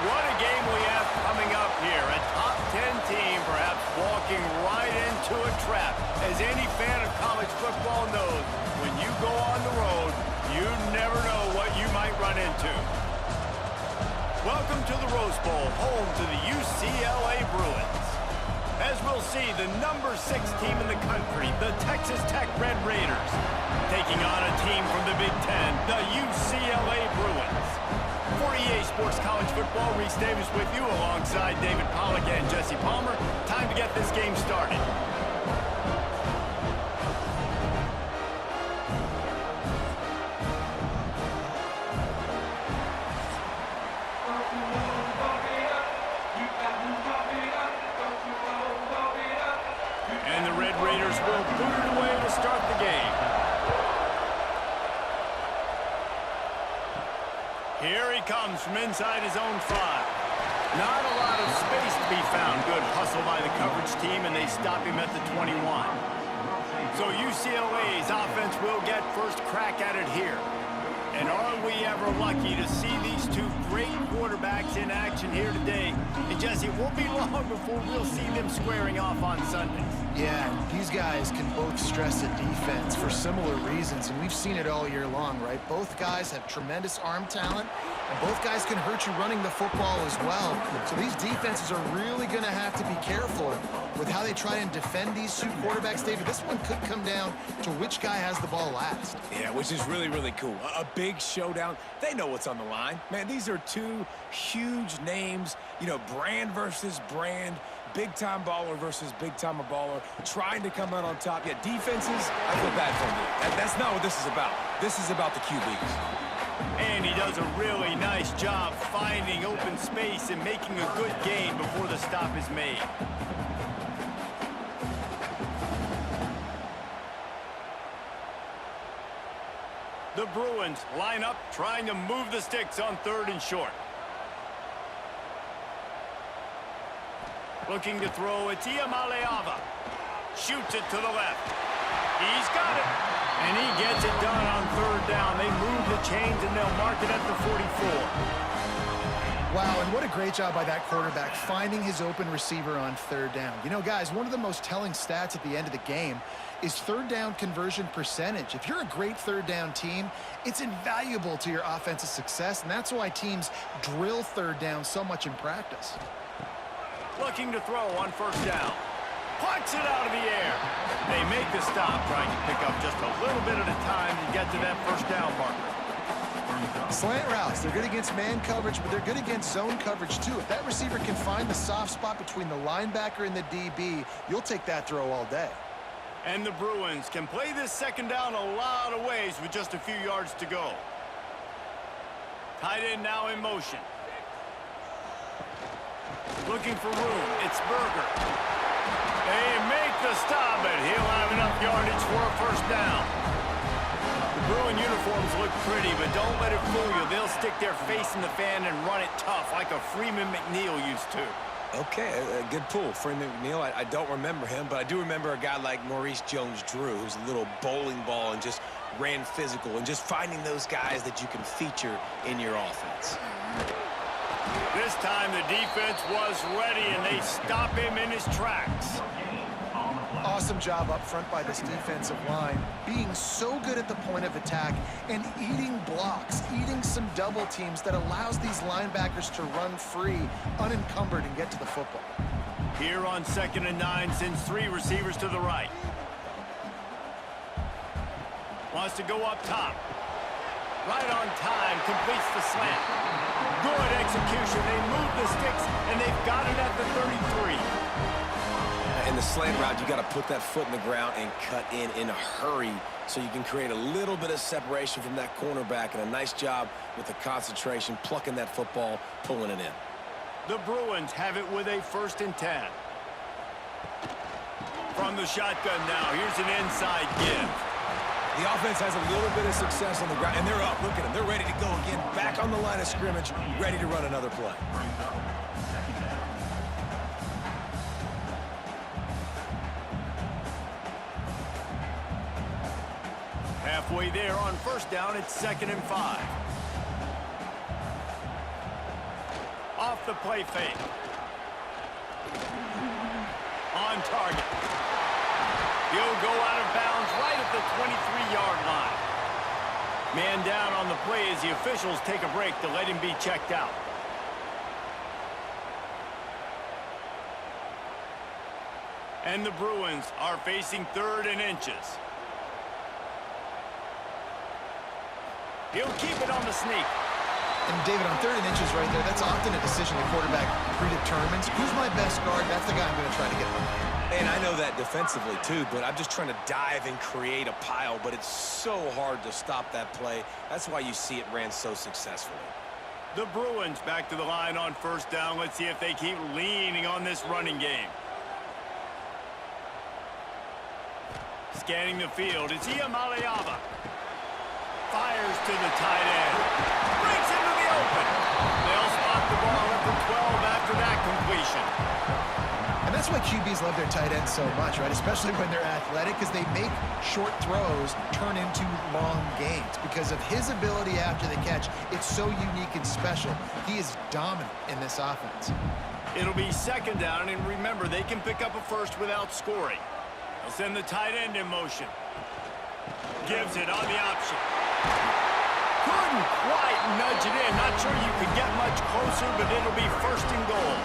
What a game we have coming up here. A top 10 team perhaps walking right into a trap. As any fan of college football knows, when you go on the road, you never know what you might run into. Welcome to the Rose Bowl, home to the UCLA Bruins. As we'll see, the number 6 team in the country, the Texas Tech Red Raiders, taking on a team from the Big Ten, the UCLA Bruins. For EA Sports College Football, Reese Davis with you alongside David Pollack and Jesse Palmer. Time to get this game started. And the Red Raiders will boot it away to start the game. Here he comes from inside his own 5. Not a lot of space to be found. Good hustle by the coverage team, and they stop him at the 21. So UCLA's offense will get first crack at it here. And are we ever lucky to see these two great quarterbacks in action here today? And Jesse, it won't be long before we'll see them squaring off on Sundays. Yeah, these guys can both stress a defense for similar reasons, and we've seen it all year long, right? Both guys have tremendous arm talent, and both guys can hurt you running the football as well. So these defenses are really going to have to be careful with how they try and defend these two quarterbacks. David, this one could come down to which guy has the ball last. Yeah, which is really, really cool. A big showdown. They know what's on the line. Man, these are two huge names, you know, brand versus brand. Big-time baller versus big-time baller, trying to come out on top. Yeah, defenses, I feel bad for them. That's not what this is about. This is about the QBs. And he does a really nice job finding open space and making a good gain before the stop is made. The Bruins line up, trying to move the sticks on 3rd and short. Looking to throw, it's Iamaleava. Shoots it to the left. He's got it. And he gets it done on 3rd down. They move the chains and they'll mark it at the 44. Wow, and what a great job by that quarterback finding his open receiver on 3rd down. You know, guys, one of the most telling stats at the end of the game is 3rd down conversion percentage. If you're a great 3rd down team, it's invaluable to your offensive success, and that's why teams drill 3rd down so much in practice. Looking to throw on 1st down. Puts it out of the air. They make the stop, trying to pick up just a little bit at a time to get to that 1st down marker. Slant routes, they're good against man coverage, but they're good against zone coverage too. If that receiver can find the soft spot between the linebacker and the DB, you'll take that throw all day. And the Bruins can play this 2nd down a lot of ways with just a few yards to go. Tight end now in motion. Looking for room, it's Berger. They make the stop, but he'll have enough yardage for a 1st down. The Bruin uniforms look pretty, but don't let it fool you. They'll stick their face in the fan and run it tough like a Freeman McNeil used to. Okay, a good pull. Freeman McNeil, I don't remember him, but I do remember a guy like Maurice Jones-Drew, who's a little bowling ball and just ran physical, and just finding those guys that you can feature in your offense. This time the defense was ready, and they stop him in his tracks. Awesome job up front by this defensive line, being so good at the point of attack and eating blocks, eating some double teams that allows these linebackers to run free, unencumbered, and get to the football. Here on 2nd and 9, sends 3 receivers to the right. Wants to go up top. Right on time, completes the slant. Good execution. They move the sticks, and they've got it at the 33. In the slant route, you got to put that foot in the ground and cut in a hurry so you can create a little bit of separation from that cornerback, and a nice job with the concentration, plucking that football, pulling it in. The Bruins have it with a 1st and 10. From the shotgun now, here's an inside give. The offense has a little bit of success on the ground, and they're up. Look at them. They're ready to go again, back on the line of scrimmage, ready to run another play. Halfway there on 1st down, it's 2nd and 5. Off off the play fake. On target. He'll go out of bounds right at the 23-yard line. Man down on the play as the officials take a break to let him be checked out. And the Bruins are facing 3rd and inches. He'll keep it on the sneak. And David, on 3rd and inches right there, that's often a decision the quarterback predetermines. Who's my best guard? That's the guy I'm going to try to get by. And I know that defensively, too, but I'm just trying to dive and create a pile, but it's so hard to stop that play. That's why you see it ran so successfully. The Bruins back to the line on 1st down. Let's see if they keep leaning on this running game. Scanning the field, it's Iamaleava. Fires to the tight end. Breaks into the open. They'll spot the ball at the 12 after that completion. And that's why QBs love their tight ends so much, right? Especially when they're athletic, because they make short throws turn into long gains. Because of his ability after the catch, it's so unique and special. He is dominant in this offense. It'll be 2nd down, and remember, they can pick up a first without scoring. They'll send the tight end in motion. Gives it on the option. Couldn't quite nudge it in. Not sure you could get much closer, but it'll be 1st and goal.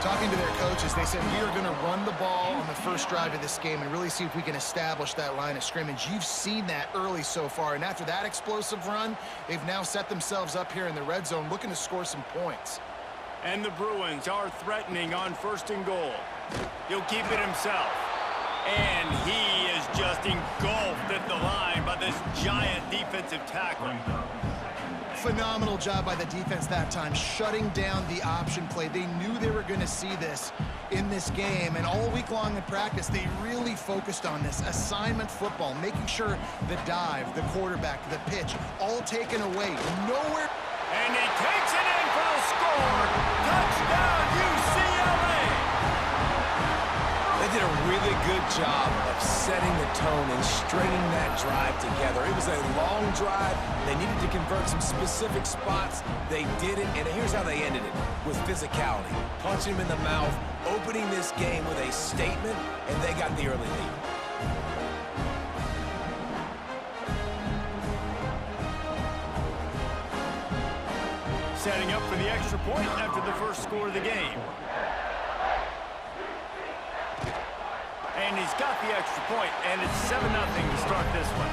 Talking to their coaches, they said, we are going to run the ball on the first drive of this game and really see if we can establish that line of scrimmage. You've seen that early so far, and after that explosive run, they've now set themselves up here in the red zone looking to score some points. And the Bruins are threatening on 1st and goal. He'll keep it himself. And he is just engulfed at the line by this giant defensive tackle. Phenomenal job by the defense that time, shutting down the option play. They knew they were going to see this in this game, and all week long in practice, they really focused on this assignment football, making sure the dive, the quarterback, the pitch, all taken away. Nowhere. And he takes it in for the score. Touchdown, UCLA! They did a really good job of setting the tone and stringing that drive together. It was a long drive. They needed to convert some specific spots. They did it, and here's how they ended it, with physicality. Punching him in the mouth, opening this game with a statement, and they got the early lead. Setting up for the extra point after the first score of the game. And he's got the extra point, and it's 7-0 to start this one.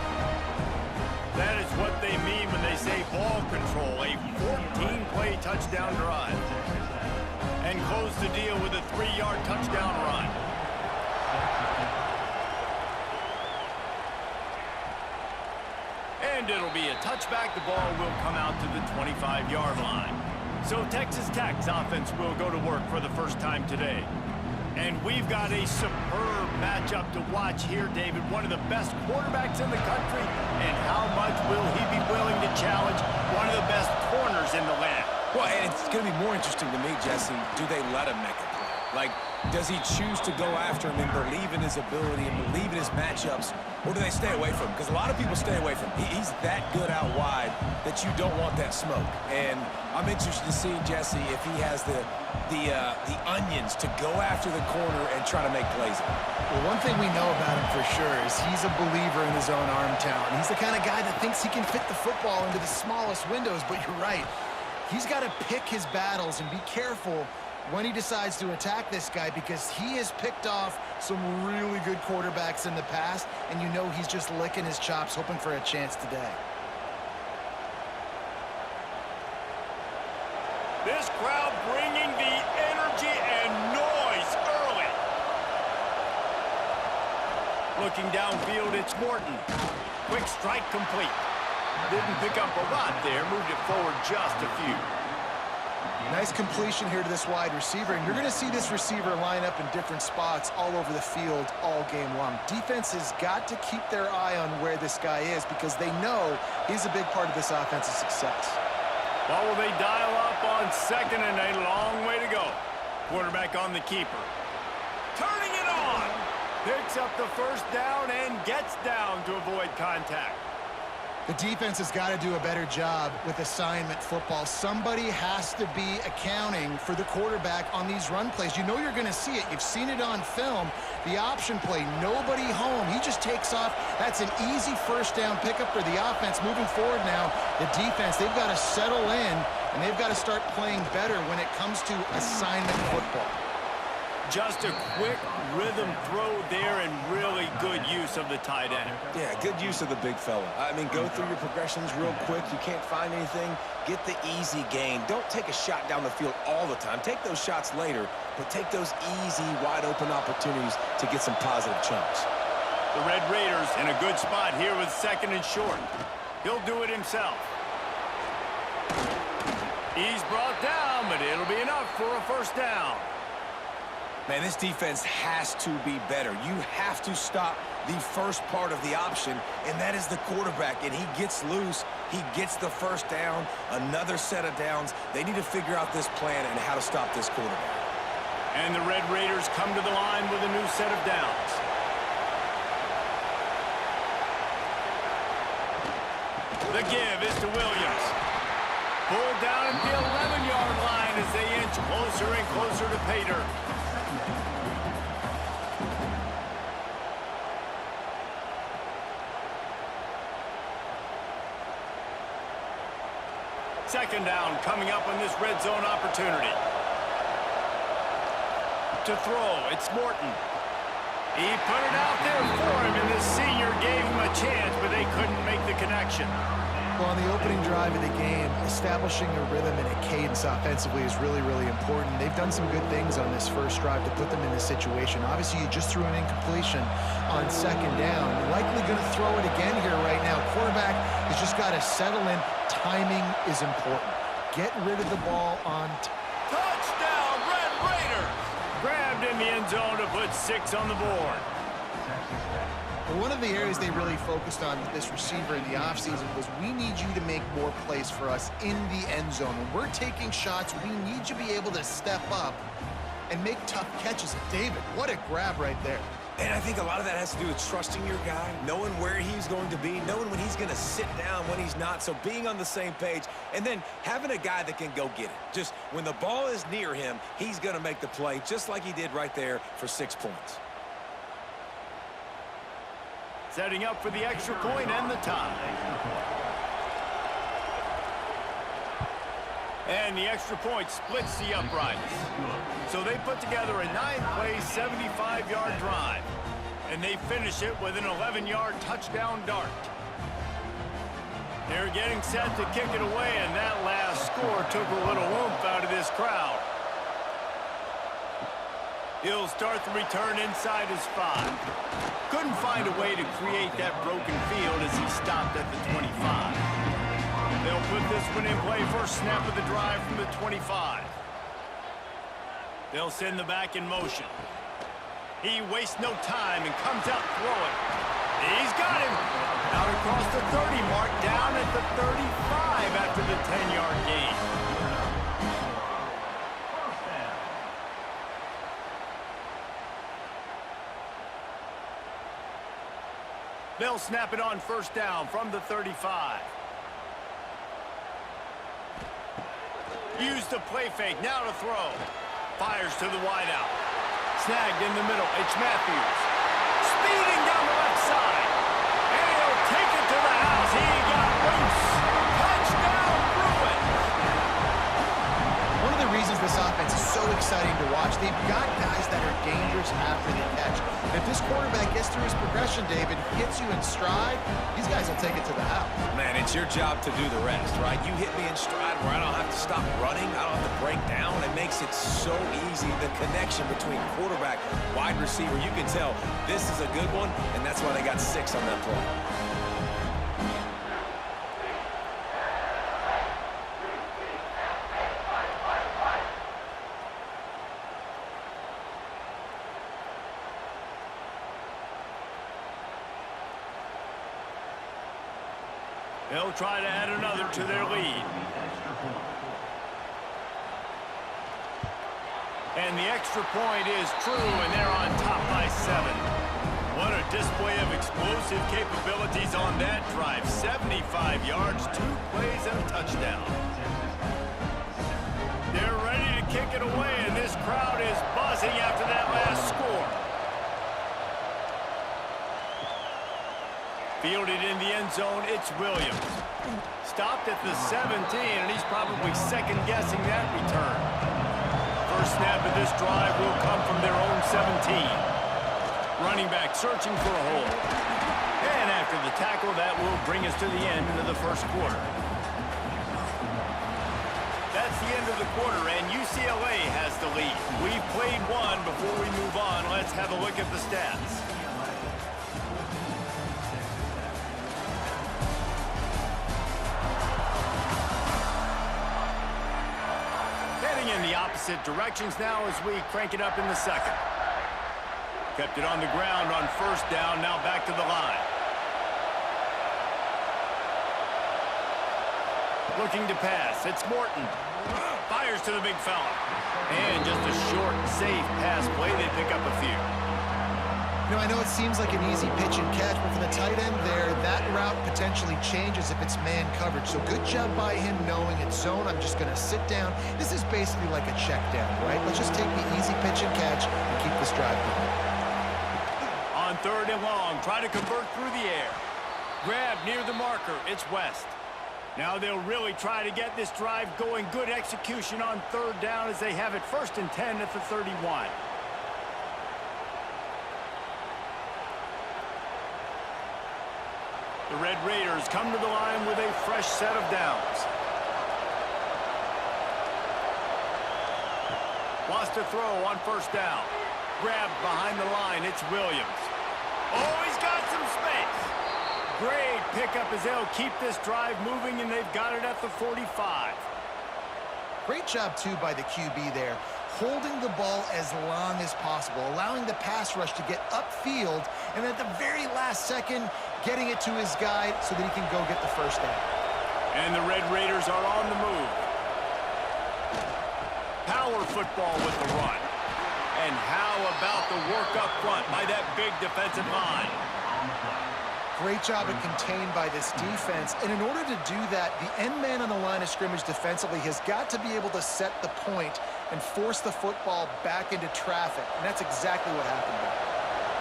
That is what they mean when they say ball control, a 14-play touchdown drive. And close the deal with a 3-yard touchdown run. And it'll be a touchback. The ball will come out to the 25-yard line. So Texas Tech's offense will go to work for the first time today. And we've got a superb matchup to watch here, David. One of the best quarterbacks in the country. And how much will he be willing to challenge one of the best corners in the land? Well, and it's going to be more interesting to me, Jesse, do they let him make a play? Like, does he choose to go after him and believe in his ability and believe in his matchups, or do they stay away from him? Because a lot of people stay away from him. He's that good out wide that you don't want that smoke. And I'm interested to see, Jesse, if he has the onions to go after the corner and try to make plays. Well, one thing we know about him for sure is he's a believer in his own arm talent. He's the kind of guy that thinks he can fit the football into the smallest windows, but you're right. He's got to pick his battles and be careful when he decides to attack this guy, because he has picked off some really good quarterbacks in the past, and you know he's just licking his chops, hoping for a chance today. This crowd bringing the energy and noise early. Looking downfield, it's Morton. Quick strike complete. Didn't pick up a lot there, moved it forward just a few. Nice completion here to this wide receiver, and you're going to see this receiver line up in different spots all over the field all game long. Defense has got to keep their eye on where this guy is, because they know he's a big part of this offense's success. Well, will they dial up on 2nd and a long way to go? Quarterback on the keeper. Turning it on. Picks up the first down and gets down to avoid contact. The defense has got to do a better job with assignment football. Somebody has to be accounting for the quarterback on these run plays. You know you're going to see it. You've seen it on film. The option play, nobody home. He just takes off. That's an easy first down pickup for the offense. Moving forward now, the defense, they've got to settle in, and they've got to start playing better when it comes to assignment football. Just a quick rhythm throw there and really good use of the tight end. Yeah, good use of the big fella. I mean, go through your progressions real quick. You can't find anything. Get the easy gain. Don't take a shot down the field all the time. Take those shots later, but take those easy, wide-open opportunities to get some positive chunks. The Red Raiders in a good spot here with second and short. He'll do it himself. He's brought down, but it'll be enough for a first down. Man, this defense has to be better. You have to stop the first part of the option, and that is the quarterback. And he gets loose. He gets the first down, another set of downs. They need to figure out this plan and how to stop this quarterback. And the Red Raiders come to the line with a new set of downs. The give is to Williams. Pulled down at the 11-yard line as they inch closer and closer to pay dirt. Second down coming up on this red zone opportunity. To throw, it's Morton. He put it out there for him, and the senior gave him a chance, but they couldn't make the connection. Well, on the opening drive of the game, establishing a rhythm and a cadence offensively is really, really important. They've done some good things on this first drive to put them in this situation. Obviously, you just threw an incompletion on second down. You're likely going to throw it again here right now. Quarterback has just got to settle in. Timing is important. Get rid of the ball on time. Touchdown, Red Raiders! Grabbed in the end zone to put 6 on the board. One of the areas they really focused on with this receiver in the offseason was we need you to make more plays for us in the end zone. When we're taking shots, we need you to be able to step up and make tough catches. David, what a grab right there. And I think a lot of that has to do with trusting your guy, knowing where he's going to be, knowing when he's going to sit down, when he's not. So being on the same page, and then having a guy that can go get it. Just when the ball is near him, he's going to make the play, just like he did right there for 6 points. Setting up for the extra point and the tie. And the extra point splits the uprights. So they put together a 9-play, 75-yard drive. And they finish it with an 11-yard touchdown dart. They're getting set to kick it away, and that last score took a little oomph out of this crowd. He'll start the return inside his 5. Couldn't find a way to create that broken field as he stopped at the 25. They'll put this one in play first snap of the drive from the 25. They'll send the back in motion. He wastes no time and comes out throwing. He's got him. Out across the 30 mark, down at the 35 after the 10-yard gain. They'll snap it on first down from the 35. Use the play fake, now to throw. Fires to the wideout. Snagged in the middle, it's Matthews. Speeding down the left side. And he'll take it to the house. He got loose. Touchdown, Bruins. One of the reasons this offense is so exciting to watch, they've got guys that are dangerous after the catch. If this quarterback gets through his progression, David, hits you in stride, these guys will take it to the house. Man, it's your job to do the rest, right? You hit me in stride where I don't have to stop running. I don't have to break down. It makes it so easy. The connection between quarterback, wide receiver, you can tell this is a good one, and that's why they got 6 on that play. They'll try to add another to their lead. And the extra point is true, and they're on top by 7. What a display of explosive capabilities on that drive. 75 yards, 2 plays, and a touchdown. They're ready to kick it away, and this crowd is buzzing after that last score. Fielded in the end zone, it's Williams. Stopped at the 17, and he's probably second-guessing that return. First snap of this drive will come from their own 17. Running back searching for a hole. And after the tackle, that will bring us to the end of the first quarter. That's the end of the quarter, and UCLA has the lead. We've played one. Before we move on, let's have a look at the stats. Heading in the opposite directions now as we crank it up in the second. Kept it on the ground on first down, now back to the line. Looking to pass, it's Morton. Fires to the big fella. And just a short, safe pass play, they pick up a few. You know, I know it seems like an easy pitch and catch, but for the tight end there, that route potentially changes if it's man coverage. So good job by him knowing it's zone. I'm just going to sit down. This is basically like a check down, right? Let's just take the easy pitch and catch and keep this drive going. On third and long, try to convert through the air. Grab near the marker, it's West. Now they'll really try to get this drive going. Good execution on third down as they have it first and 10 at the 31. The Red Raiders come to the line with a fresh set of downs. Lost a throw on first down. Grabbed behind the line, it's Williams. Oh, he's got some space. Great pickup as they'll keep this drive moving, and they've got it at the 45. Great job, too, by the QB there, holding the ball as long as possible, allowing the pass rush to get upfield, and at the very last second, getting it to his guy so that he can go get the first down. And the Red Raiders are on the move. Power football with the run. And how about the work up front by that big defensive line? Great job and contained by this defense. And in order to do that, the end man on the line of scrimmage defensively has got to be able to set the point and force the football back into traffic. And that's exactly what happened there.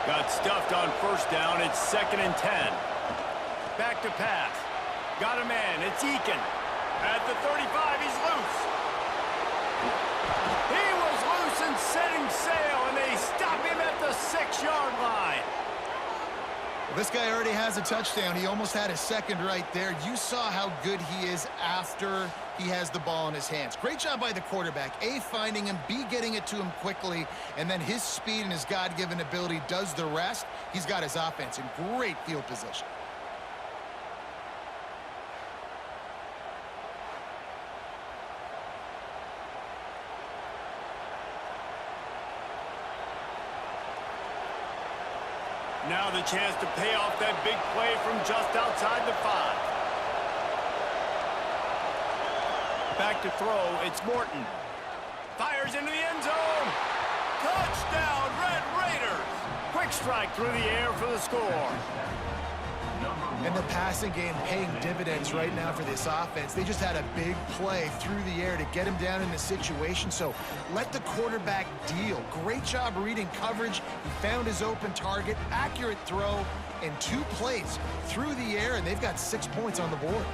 Got stuffed on first down. It's second and 10. Back to pass. Got a man. It's Eakin. At the 35, he's loose. He was loose and setting sail, and they stop him at the 6-yard line. Well, this guy already has a touchdown. He almost had a second right there. You saw how good he is after he has the ball in his hands. Great job by the quarterback. A, finding him, B, getting it to him quickly, and then his speed and his God-given ability does the rest. He's got his offense in great field position. Now the chance to pay off that big play from just outside the 5. Back to throw, it's Morton. Fires into the end zone. Touchdown, Red Raiders. Quick strike through the air for the score. And the passing game paying dividends right now for this offense. They just had a big play through the air to get him down in the situation. So let the quarterback deal. Great job reading coverage. He found his open target, accurate throw, and 2 plays through the air, and they've got 6 points on the board.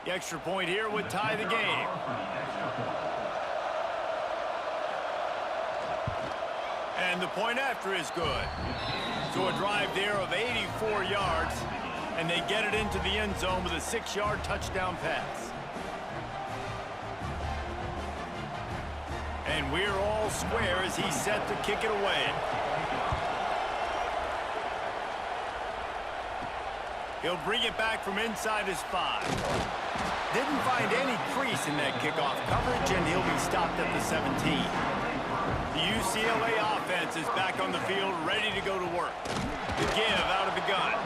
The extra point here would tie the game. And the point after is good. So a drive there of 84 yards, and they get it into the end zone with a 6-yard touchdown pass. And we're all square as he's set to kick it away. He'll bring it back from inside his 5. Didn't find any crease in that kickoff coverage, and he'll be stopped at the 17. The UCLA offense is back on the field, ready to go to work. The give out of the gun.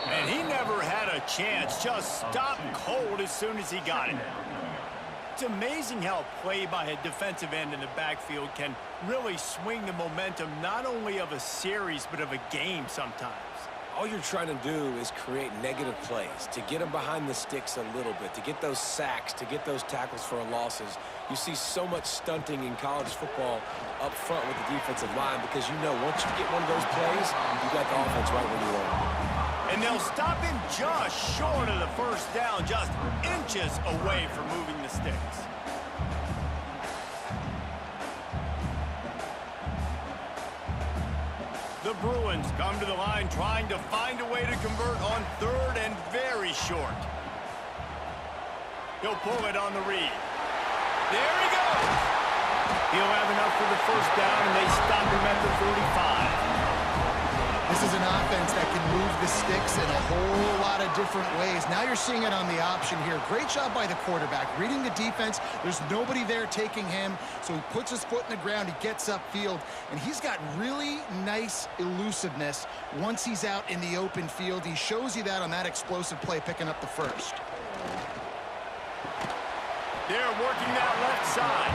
And he never had a chance, just stopped cold as soon as he got it. It's amazing how a play by a defensive end in the backfield can really swing the momentum not only of a series but of a game sometimes. All you're trying to do is create negative plays, to get them behind the sticks a little bit, to get those sacks, to get those tackles for losses. You see so much stunting in college football up front with the defensive line because you know once you get one of those plays, you got the offense right where you want it. And they'll stop him just short of the first down, just inches away from moving the sticks. The Bruins come to the line trying to find a way to convert on third and very short. He'll pull it on the read. There he goes. He'll have enough for the first down, and they stop him at the 45. This is an offense that can move the sticks in a whole lot of different ways. Now you're seeing it on the option here. Great job by the quarterback. Reading the defense, there's nobody there taking him, so he puts his foot in the ground, he gets upfield, and he's got really nice elusiveness once he's out in the open field. He shows you that on that explosive play, picking up the first. They're working that left side.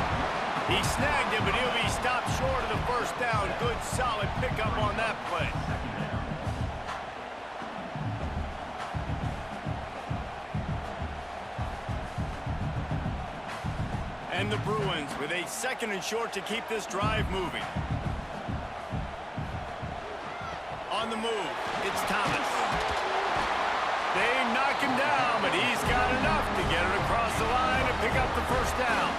He snagged him, but he'll be stopped short of the first down. Good, solid pickup on that play. And the Bruins with a second and short to keep this drive moving. On the move, it's Thomas. They knock him down, but he's got enough to get it across the line and pick up the first down.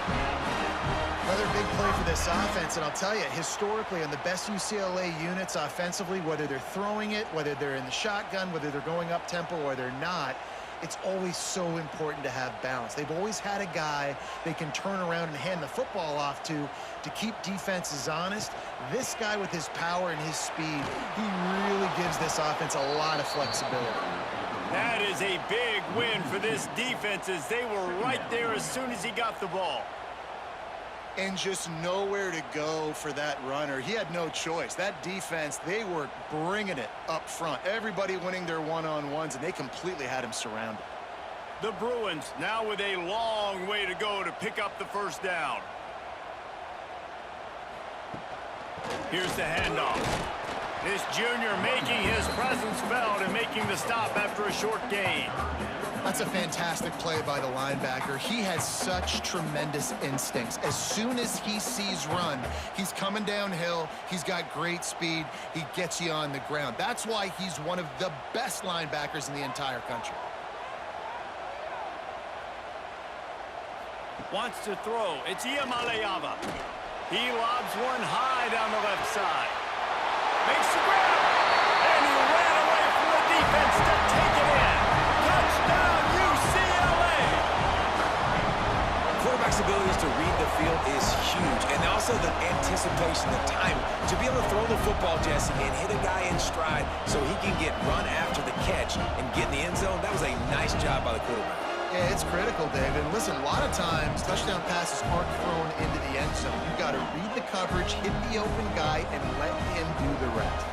Another big play for this offense, and I'll tell you, historically, on the best UCLA units offensively, whether they're throwing it, whether they're in the shotgun, whether they're going up-tempo or they're not, it's always so important to have balance. They've always had a guy they can turn around and hand the football off to keep defenses honest. This guy with his power and his speed, he really gives this offense a lot of flexibility. That is a big win for this defense as they were right there as soon as he got the ball. And just nowhere to go for that runner. He had no choice. That defense, they were bringing it up front. Everybody winning their one-on-ones, and they completely had him surrounded. The Bruins now with a long way to go to pick up the first down. Here's the handoff. This junior making his presence felt and making the stop after a short gain. That's a fantastic play by the linebacker. He has such tremendous instincts. As soon as he sees run, he's coming downhill. He's got great speed. He gets you on the ground. That's why he's one of the best linebackers in the entire country. Wants to throw. It's Iamaleava. He lobs one high down the left side. Makes the grab. And he ran away from the defense to take it in. Touchdown, UCLA! Quarterback's abilities to read the field is huge, and also the anticipation, the time to be able to throw the football, Jesse, and hit a guy in stride so he can get run after the catch and get in the end zone. That was a nice job by the quarterback. Yeah, it's critical, David. And listen, a lot of times, touchdown passes aren't thrown into the end zone. You've got to read the coverage, hit the open guy, and let him do the rest.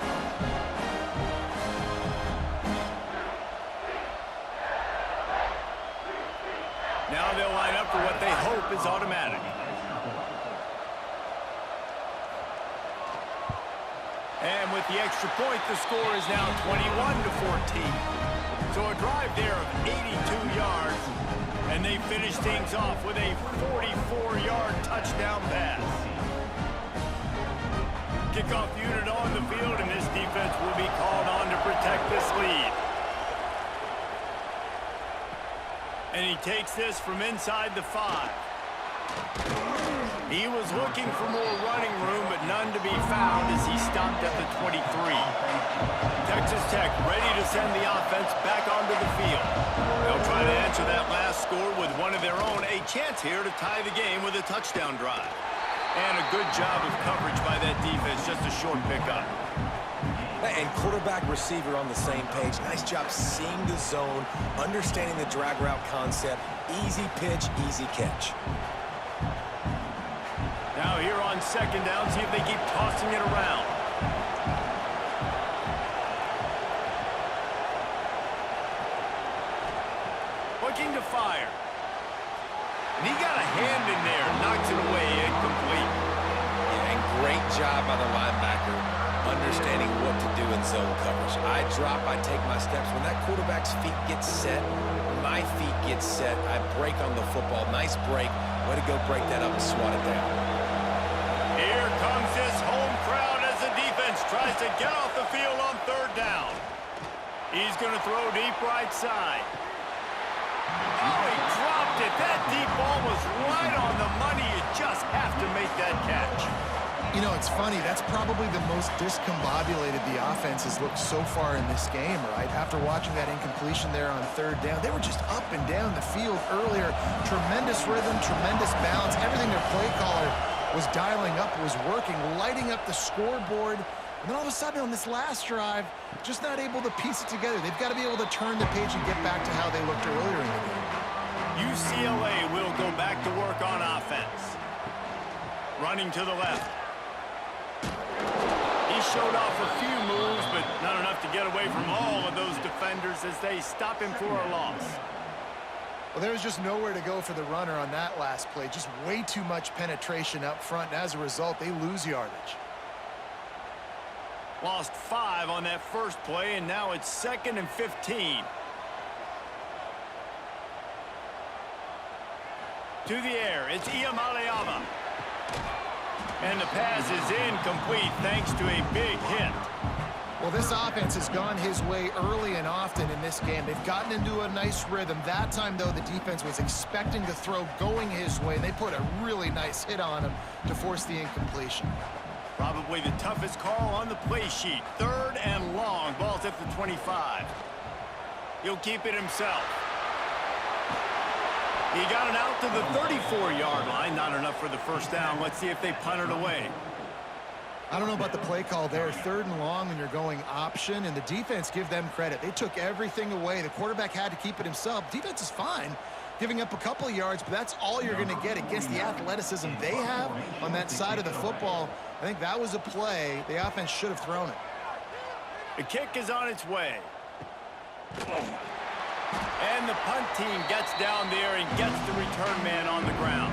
Now they'll line up for what they hope is automatic. And with the extra point, the score is now 21-14. So a drive there of 82 yards, and they finish things off with a 44-yard touchdown pass. Kickoff unit on the field, and this defense will be called on to protect this lead. And he takes this from inside the 5. He was looking for more running room, but none to be found as he stopped at the 23. Texas Tech ready to send the offense back onto the field. They'll try to answer that last score with one of their own. A chance here to tie the game with a touchdown drive. And a good job of coverage by that defense, just a short pickup. And quarterback receiver on the same page. Nice job seeing the zone, understanding the drag route concept. Easy pitch, easy catch. Now here on second down, see if they keep tossing it around. to fire. And he got a hand in there, knocks it away, incomplete. Yeah, and great job by the linebacker understanding what to do in zone coverage. I drop, I take my steps. When that quarterback's feet get set, my feet get set, I break on the football. Nice break. Way to go break that up and swat it down. Here comes his home crowd as the defense tries to get off the field on third down. He's going to throw deep right side. Oh, he dropped it. That deep ball was right on the money. You just have to make that catch. You know, it's funny. That's probably the most discombobulated the offense has looked so far in this game, right? After watching that incompletion there on third down, they were just up and down the field earlier. Tremendous rhythm, tremendous balance. Everything their play caller was dialing up was working, lighting up the scoreboard. And then all of a sudden on this last drive, just not able to piece it together. They've got to be able to turn the page and get back to how they looked earlier in the game. UCLA will go back to work on offense. Running to the left. He showed off a few moves, but not enough to get away from all of those defenders as they stop him for a loss. Well, there was just nowhere to go for the runner on that last play. Just way too much penetration up front, and as a result, they lose yardage. Lost 5 on that first play, and now it's 2nd and 15. To the air, it's Iamaleava. And the pass is incomplete thanks to a big hit. Well, this offense has gone his way early and often in this game. They've gotten into a nice rhythm. That time, though, the defense was expecting the throw going his way. They put a really nice hit on him to force the incompletion. Probably the toughest call on the play sheet. 3rd and long. Ball's at the 25. He'll keep it himself. He got it out to the 34-yard line. Not enough for the first down. Let's see if they punt it away. I don't know about the play call there. 3rd and long when you're going option, and the defense, give them credit. They took everything away. The quarterback had to keep it himself. Defense is fine, giving up a couple of yards, but that's all you're going to get against the athleticism they have on that side of the football. I think that was a play the offense should have thrown it. The kick is on its way. And the punt team gets down there and gets the return man on the ground.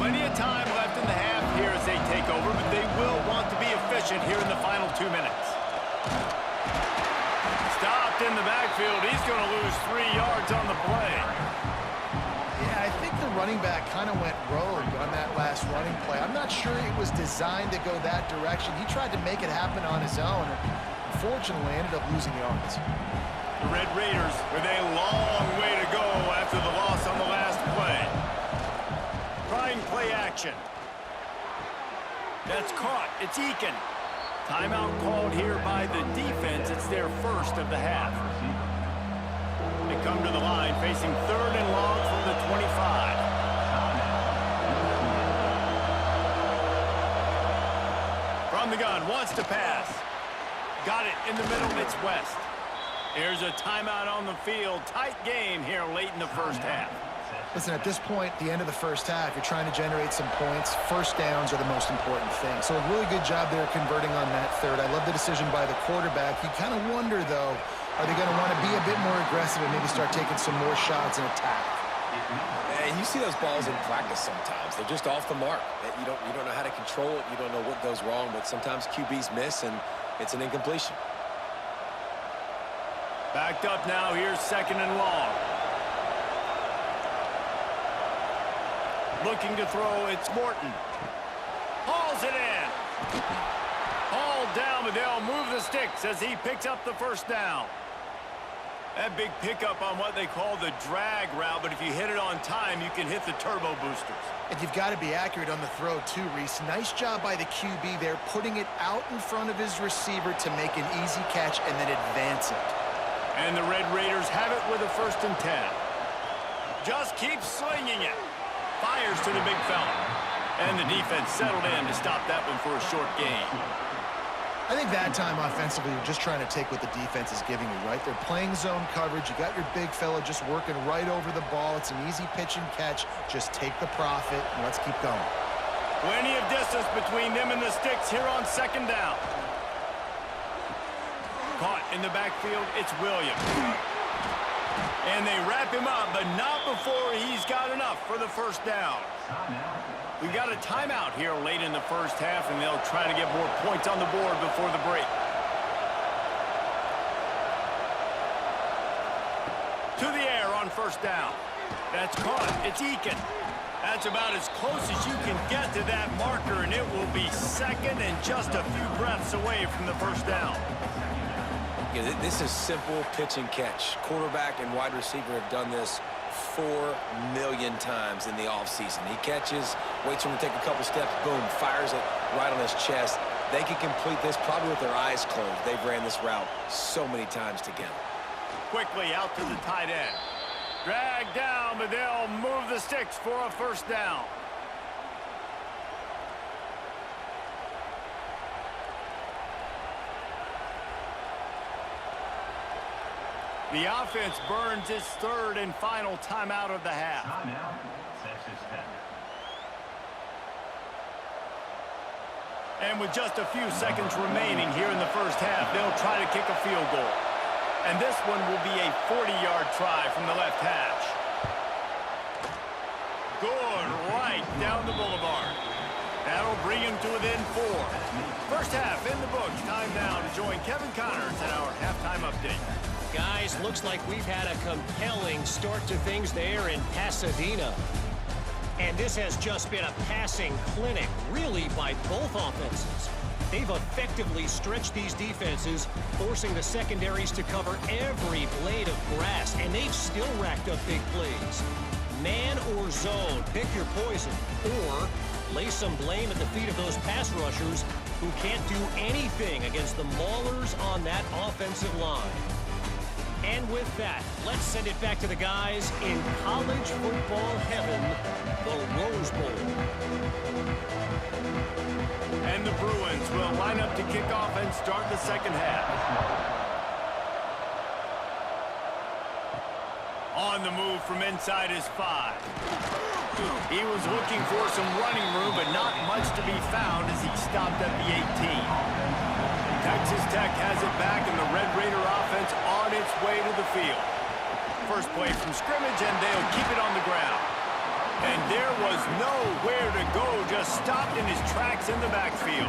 Plenty of time left in the half here as they take over, but they will want to be efficient here in the final 2 minutes. Stopped in the backfield. He's going to lose 3 yards on the play. Yeah, I think the running back kind of went rogue on that last running play. I'm not sure it was designed to go that direction. He tried to make it happen on his own, and unfortunately ended up losing yards. The Red Raiders with a long way to go after the loss on the last play. Trying play action. That's caught. It's Eakin. Timeout called here by the defense. It's their first of the half. They come to the line facing 3rd and long from the 25. From the gun, wants to pass. Got it in the middle. It's West. Here's a timeout on the field. Tight game here late in the first half. Listen, at this point, the end of the first half, you're trying to generate some points. First downs are the most important thing. So a really good job there converting on that 3rd. I love the decision by the quarterback. You kind of wonder, though, are they going to want to be a bit more aggressive and maybe start taking some more shots and attack? And you see those balls in practice sometimes. They're just off the mark. You don't know how to control it. You don't know what goes wrong, but sometimes QBs miss, and it's an incompletion. Backed up now. Here's 2nd and long. Looking to throw. It's Morton. Hauls it in. Hauled down, but they'll move the sticks as he picks up the first down. That big pickup on what they call the drag route, but if you hit it on time, you can hit the turbo boosters. And you've got to be accurate on the throw, too, Reese. Nice job by the QB there, putting it out in front of his receiver to make an easy catch and then advance it. And the Red Raiders have it with a 1st and 10. Just keep slinging it. Fires to the big fella. And the defense settled in to stop that one for a short gain. I think that time offensively, you're just trying to take what the defense is giving you, right? They're playing zone coverage. You got your big fella just working right over the ball. It's an easy pitch and catch. Just take the profit, and let's keep going. Plenty of distance between them and the sticks here on 2nd down. Caught in the backfield, it's Williams. And they wrap him up, but not before he's got enough for the first down. We've got a timeout here late in the first half, and they'll try to get more points on the board before the break. To the air on first down. That's caught. It's Eakin. That's about as close as you can get to that marker, and it will be second and just a few breaths away from the first down. Yeah, this is simple pitch and catch. Quarterback and wide receiver have done this 4 million times in the offseason. He catches, waits for him to take a couple steps, boom, fires it right on his chest. They can complete this probably with their eyes closed. They've ran this route so many times together. Quickly out to the tight end. Dragged down, but they'll move the sticks for a first down. The offense burns its third and final timeout of the half. And with just a few seconds remaining here in the first half, they'll try to kick a field goal. And this one will be a 40-yard try from the left hash. Good, right down the boulevard. That'll bring him to within 4. First half in the books. Time now to join Kevin Connors at our halftime update. Guys, looks like we've had a compelling start to things there in Pasadena. And this has just been a passing clinic, really, by both offenses. They've effectively stretched these defenses, forcing the secondaries to cover every blade of grass, and they've still racked up big plays. Man or zone, pick your poison, or lay some blame at the feet of those pass rushers who can't do anything against the maulers on that offensive line. And with that, let's send it back to the guys in college football heaven, the Rose Bowl. And the Bruins will line up to kick off and start the second half. On the move from inside his 5. He was looking for some running room, but not much to be found as he stopped at the 18. Texas Tech has it back, and the Red Raider offense on its way to the field. First play from scrimmage, and they'll keep it on the ground. And there was nowhere to go, just stopped in his tracks in the backfield.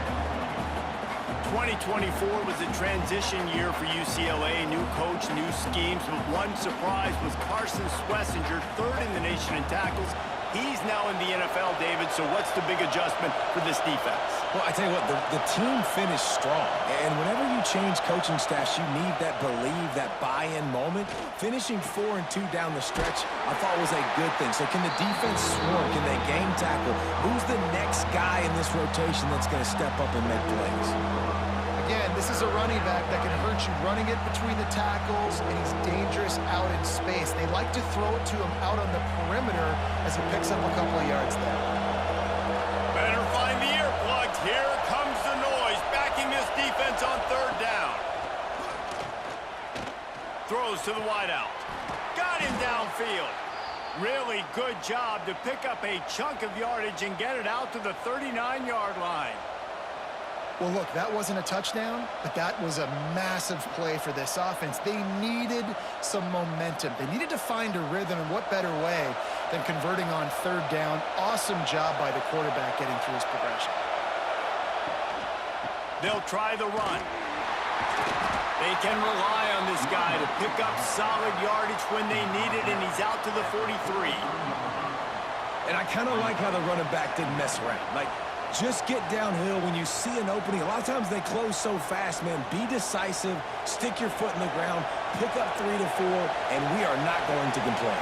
2024 was a transition year for UCLA. New coach, new schemes, but one surprise was Carson Schlesinger, third in the nation in tackles. He's now in the NFL, David, so what's the big adjustment for this defense? Well, I tell you what, the team finished strong. And whenever you change coaching staffs, you need that believe, that buy-in moment. Finishing 4-2 down the stretch, I thought was a good thing. So can the defense swarm? Can they game tackle? Who's the next guy in this rotation that's going to step up and make plays? Again, this is a running back that can hurt you running it between the tackles, and he's dangerous out in space. They like to throw it to him out on the perimeter as he picks up a couple of yards there. Better find the earplugs. Here comes the noise, backing this defense on third down. Throws to the wideout. Got him downfield. Really good job to pick up a chunk of yardage and get it out to the 39-yard line. Well, look, that wasn't a touchdown, but that was a massive play for this offense. They needed some momentum. They needed to find a rhythm, and what better way than converting on third down. Awesome job by the quarterback getting through his progression. They'll try the run. They can rely on this guy to pick up solid yardage when they need it, and he's out to the 43. And I kind of like how the running back didn't mess around. Like, just get downhill when you see an opening. A lot of times they close so fast, man. Be decisive, stick your foot in the ground, pick up 3 to 4, and we are not going to complain.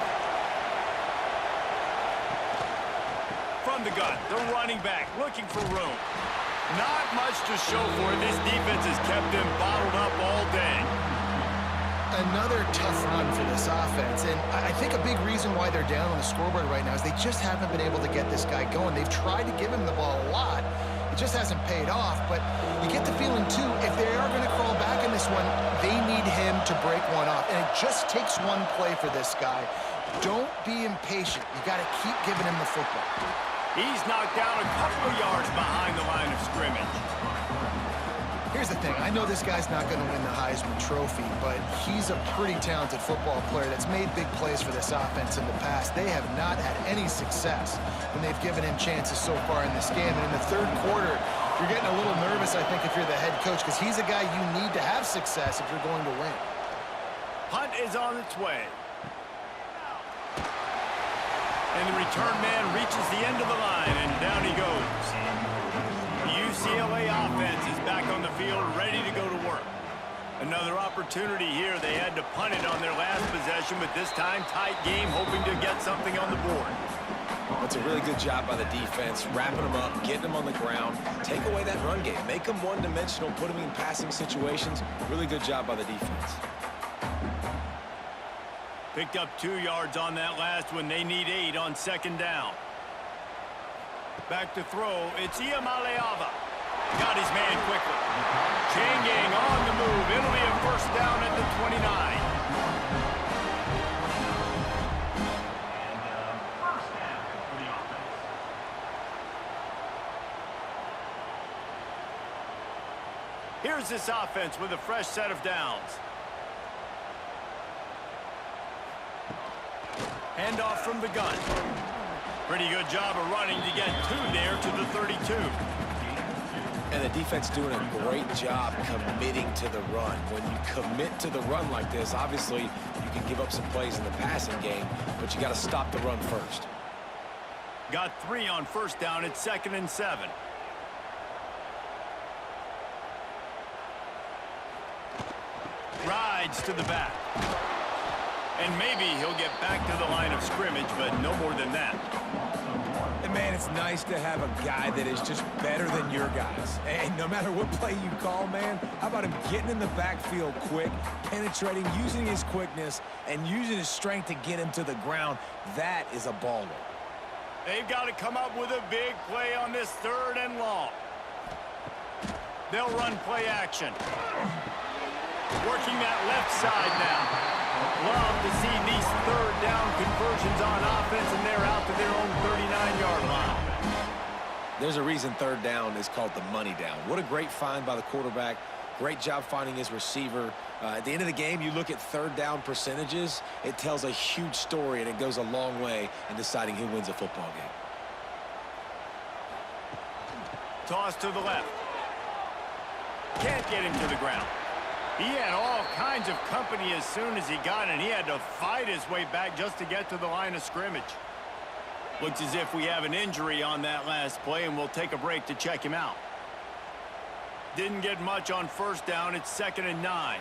From the gun, the running back looking for room. Not much to show for it. This defense has kept them bottled up all day. Another tough run for this offense, and I think a big reason why they're down on the scoreboard right now is they just haven't been able to get this guy going. They've tried to give him the ball a lot. It just hasn't paid off, but you get the feeling, too, if they are going to crawl back in this one, they need him to break one off, and it just takes one play for this guy. Don't be impatient. You got to keep giving him the football. He's knocked down a couple of yards behind the line of scrimmage. Here's here's the thing. I know this guy's not going to win the Heisman Trophy, but he's a pretty talented football player that's made big plays for this offense in the past. They have not had any success when they've given him chances so far in this game. And in the third quarter, you're getting a little nervous, I think, if you're the head coach, because he's a guy you need to have success if you're going to win. Punt is on its way. And the return man reaches the end of the line, and down he goes. The UCLA offense is back on the field, ready to go to work. Another opportunity here. They had to punt it on their last possession, but this time tight game, hoping to get something on the board. That's a really good job by the defense, wrapping them up, getting them on the ground, take away that run game, make them one-dimensional, put them in passing situations. Really good job by the defense. Picked up 2 yards on that last one. They need 8 on second down. Back to throw. It's Iamaleava. Got his man quickly. Chain gang on the move. It'll be a first down at the 29. Here's this offense with a fresh set of downs. Handoff from the gun. Pretty good job of running to get 2 there to the 32. And the defense doing a great job committing to the run. When you commit to the run like this, obviously you can give up some plays in the passing game, but you got to stop the run first. Got 3 on first down. It's 2nd and 7. Rides to the back. And maybe he'll get back to the line of scrimmage, but no more than that. And man, it's nice to have a guy that is just better than your guys. And no matter what play you call, man, how about him getting in the backfield quick, penetrating, using his quickness, and using his strength to get him to the ground? That is a baller. They've got to come up with a big play on this 3rd and long. They'll run play action. Working that left side now. Love to see these 3rd down conversions on offense, and they're out to their own 39-yard line. There's a reason 3rd down is called the money down. What a great find by the quarterback. Great job finding his receiver. At the end of the game, you look at 3rd down percentages. It tells a huge story, and it goes a long way in deciding who wins a football game. Toss to the left. Can't get him to the ground. He had all kinds of company as soon as he got it. He had to fight his way back just to get to the line of scrimmage. Looks as if we have an injury on that last play, and we'll take a break to check him out. Didn't get much on first down. It's 2nd and 9.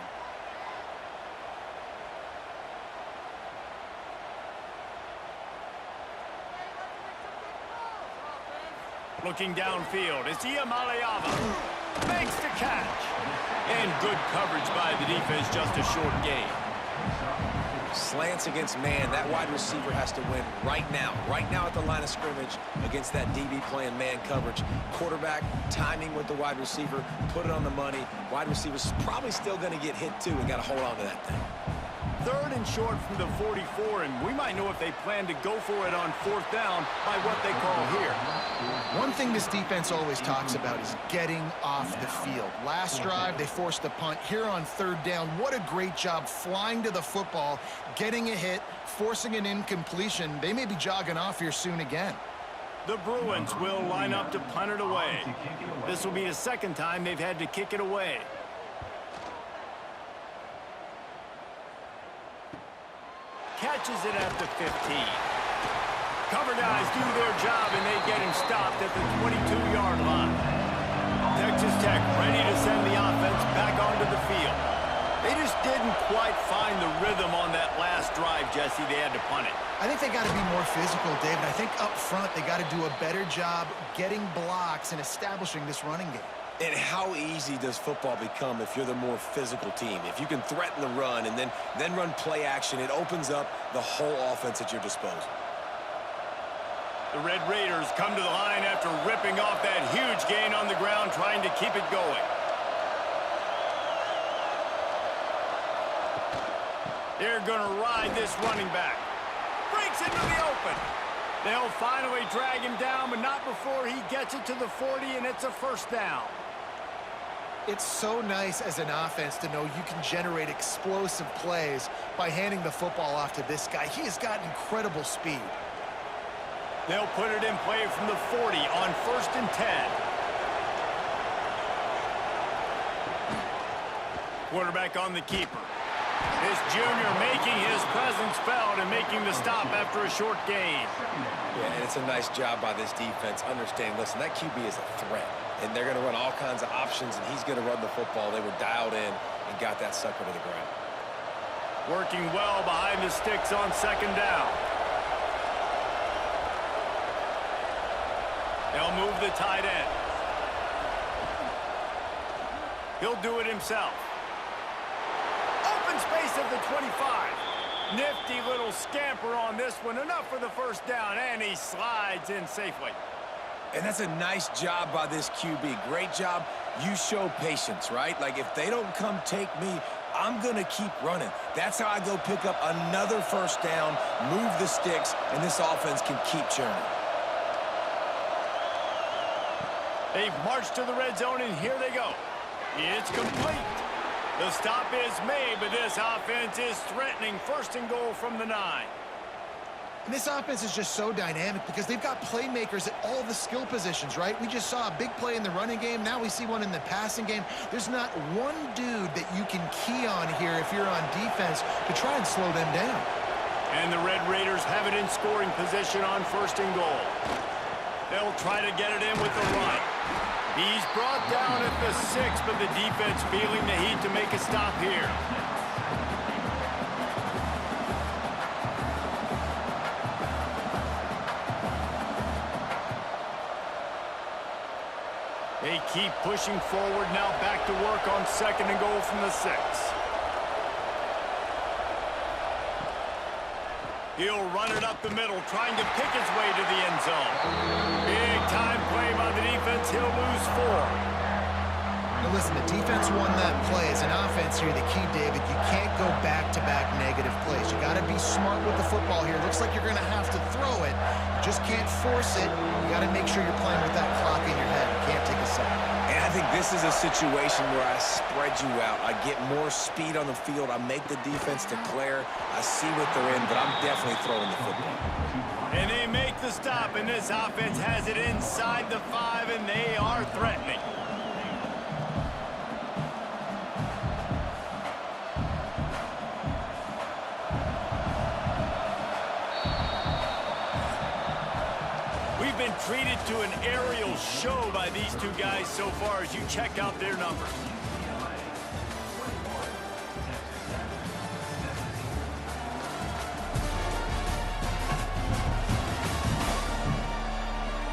Looking downfield, it's Iamaleava. Makes the catch. And good coverage by the defense, just a short gain. Slants against man. That wide receiver has to win right now at the line of scrimmage against that DB playing man coverage. Quarterback timing with the wide receiver, put it on the money. Wide receiver's probably still going to get hit too, and got to hold on to that thing. 3rd and short from the 44, and we might know if they plan to go for it on 4th down by what they call here. One thing this defense always talks about is getting off the field. Last drive, they forced a punt. Here on 3rd down, what a great job flying to the football, getting a hit, forcing an incompletion. They may be jogging off here soon again. The Bruins will line up to punt it away. This will be the 2nd time they've had to kick it away. Catches it at the 15. Cover guys do their job, and they get him stopped at the 22-yard line. Texas Tech ready to send the offense back onto the field. They just didn't quite find the rhythm on that last drive, Jesse. They had to punt it. I think they got to be more physical, David. I think up front they got to do a better job getting blocks and establishing this running game. And how easy does football become if you're the more physical team? If you can threaten the run and then run play action, it opens up the whole offense at your disposal. The Red Raiders come to the line after ripping off that huge gain on the ground, trying to keep it going. They're going to ride this running back. Breaks into the open. They'll finally drag him down, but not before he gets it to the 40, and it's a first down. It's so nice as an offense to know you can generate explosive plays by handing the football off to this guy. He has got incredible speed. They'll put it in play from the 40 on 1st and 10. Quarterback on the keeper. This junior making his presence felt and making the stop after a short gain. Yeah, and it's a nice job by this defense. Understand, listen, that QB is a threat. And they're going to run all kinds of options, and he's going to run the football. They were dialed in and got that sucker to the ground. Working well behind the sticks on 2nd down. They'll move the tight end. He'll do it himself. Open space at the 25. Nifty little scamper on this one. Enough for the 1st down, and he slides in safely. And that's a nice job by this QB. Great job. You show patience, right? Like, if they don't come take me, I'm going to keep running. That's how I go pick up another 1st down, move the sticks, and this offense can keep churning. They've marched to the red zone, and here they go. It's complete. The stop is made, but this offense is threatening 1st and goal from the 9. And this offense is just so dynamic because they've got playmakers at all the skill positions, right? We just saw a big play in the running game. Now we see one in the passing game. There's not one dude that you can key on here if you're on defense to try and slow them down. And the Red Raiders have it in scoring position on 1st and goal. They'll try to get it in with the run. He's brought down at the 6, but the defense feeling the heat to make a stop here. They keep pushing forward, now back to work on 2nd and goal from the 6. He'll run it up the middle, trying to pick his way to the end zone. Big time play by the defense. He'll lose 4. Now listen, the defense won that play. As an offense here, the key, David, you can't go back-to-back negative plays. You got to be smart with the football here. Looks like you're going to have to throw it. You just can't force it. You got to make sure you're playing with that clock in your head. You can't take a second. And I think this is a situation where I spread you out. I get more speed on the field. I make the defense declare. I see what they're in, but I'm definitely throwing the football. And they make the stop, and this offense has it inside the 5, and they are threatening. We've been treated to an aerial show by these two guys so far as you check out their numbers.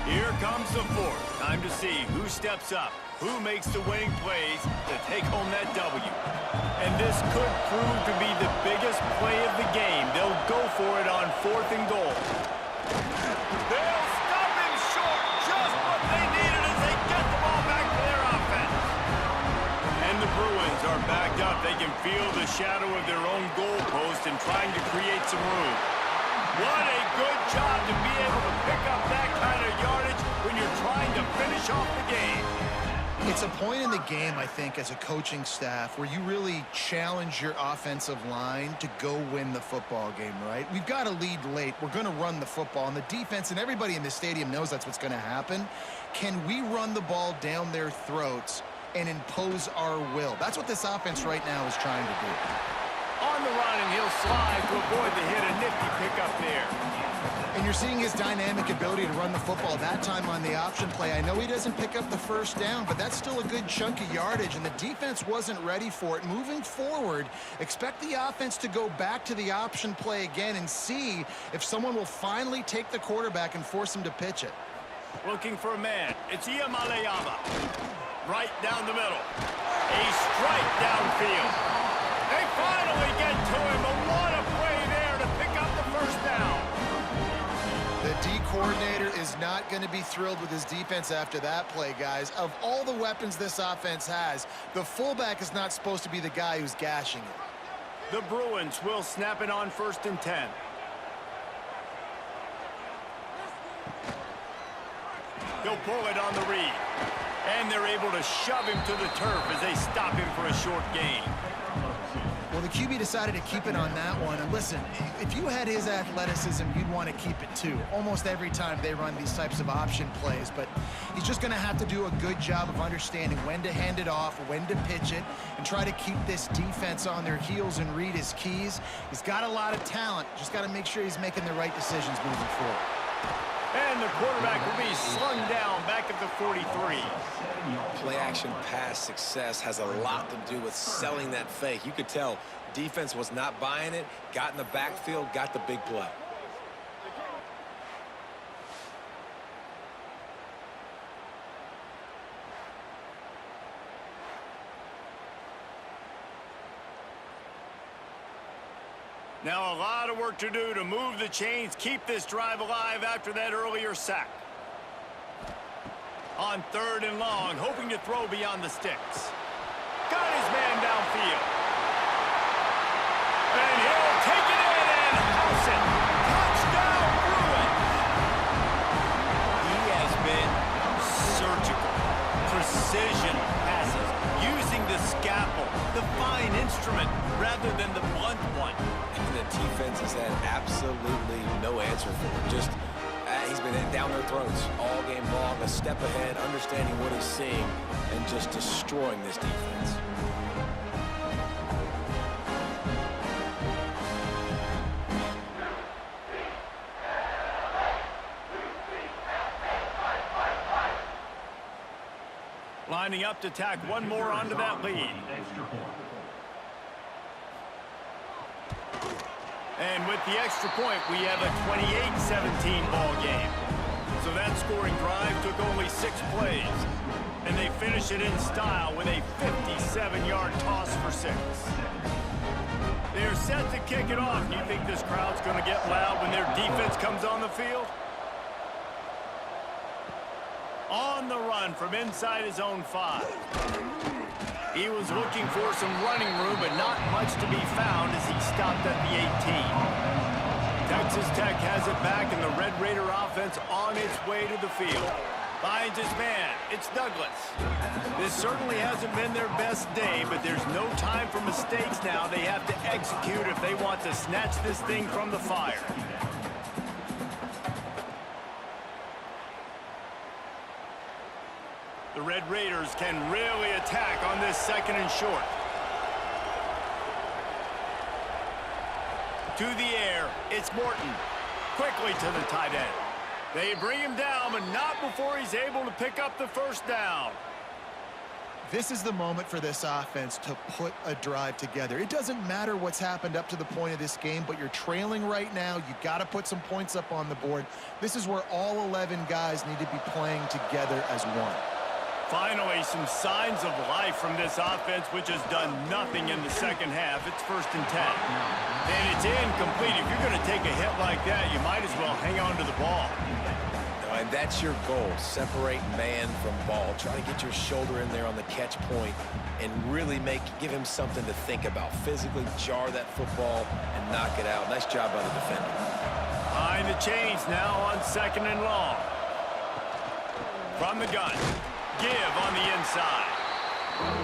Here comes the 4th. Time to see who steps up, who makes the winning plays to take home that W. And this could prove to be the biggest play of the game. They'll go for it on 4th and goal. They'll stop him short. Just what they needed as they get the ball back to their offense. And the Bruins are backed up. They can feel the shadow of their own goalpost and trying to create some room. What a good job to be able to pick up that kind of yardage when you're trying to finish off the game. It's a point in the game, I think, as a coaching staff where you really challenge your offensive line to go win the football game, right? We've got a lead late. We're going to run the football, and the defense and everybody in the stadium knows that's what's going to happen. Can we run the ball down their throats and impose our will? That's what this offense right now is trying to do. On the run, and he'll slide to avoid the hit. A nifty pickup there. And you're seeing his dynamic ability to run the football that time on the option play. I know he doesn't pick up the 1st down, but that's still a good chunk of yardage, and the defense wasn't ready for it. Moving forward, expect the offense to go back to the option play again and see if someone will finally take the quarterback and force him to pitch it. Looking for a man. It's Iamalayama. Right down the middle. A strike downfield. They finally get to him, but what a play there to pick up the 1st down. The D coordinator is not going to be thrilled with his defense after that play, guys. Of all the weapons this offense has, the fullback is not supposed to be the guy who's gashing it. The Bruins will snap it on 1st and 10. He'll pull it on the read. And they're able to shove him to the turf as they stop him for a short gain. Well, the QB decided to keep it on that one. And listen, if you had his athleticism, you'd want to keep it too. Almost every time they run these types of option plays. But he's just going to have to do a good job of understanding when to hand it off, when to pitch it, and try to keep this defense on their heels and read his keys. He's got a lot of talent. Just got to make sure he's making the right decisions moving forward. And the quarterback will be slung down back at the 43. Play-action pass success has a lot to do with selling that fake. You could tell defense was not buying it, got in the backfield, got the big play. Now a lot of work to do to move the chains, keep this drive alive after that earlier sack. On 3rd and long, hoping to throw beyond the sticks. Got his man downfield. And he'll take it in and house it. Touchdown, Bruins. He has been surgical. Precision passes, using the scalpel, the fine instrument, rather than the blunt one. And the defense has had absolutely no answer for him. Just he's been down their throats all game long, a step ahead, understanding what he's seeing, and just destroying this defense. Lining up to tack one more onto that lead. And with the extra point, we have a 28-17 ball game. So that scoring drive took only 6 plays. And they finish it in style with a 57-yard toss for 6. They're set to kick it off. You think this crowd's going to get loud when their defense comes on the field? On the run from inside his own 5. He was looking for some running room, but not much to be found as he stopped at the 18. Texas Tech has it back, and the Red Raider offense on its way to the field. Finds his man. It's Douglas. This certainly hasn't been their best day, but there's no time for mistakes now. They have to execute if they want to snatch this thing from the fire. The Red Raiders can really attack on this 2nd and short. To the air, it's Morton. Quickly to the tight end. They bring him down, but not before he's able to pick up the 1st down. This is the moment for this offense to put a drive together. It doesn't matter what's happened up to the point of this game, but you're trailing right now. You got to put some points up on the board. This is where all 11 guys need to be playing together as one. Finally, some signs of life from this offense, which has done nothing in the 2nd half. It's 1st and 10. And it's incomplete. If you're going to take a hit like that, you might as well hang on to the ball. And that's your goal. Separate man from ball. Try to get your shoulder in there on the catch point and really give him something to think about. Physically jar that football and knock it out. Nice job by the defender. Behind the chains now on 2nd and long. From the gun. Give on the inside.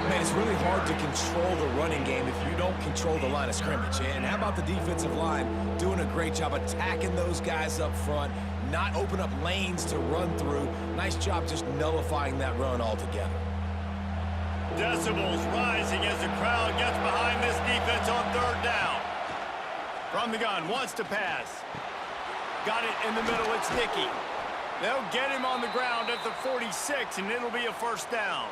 Man, it's really hard to control the running game if you don't control the line of scrimmage. And how about the defensive line doing a great job attacking those guys up front, not open up lanes to run through. Nice job just nullifying that run altogether. Decibels rising as the crowd gets behind this defense on 3rd down. From the gun, wants to pass. Got it in the middle, it's Dickey. They'll get him on the ground at the 46, and it'll be a 1st down.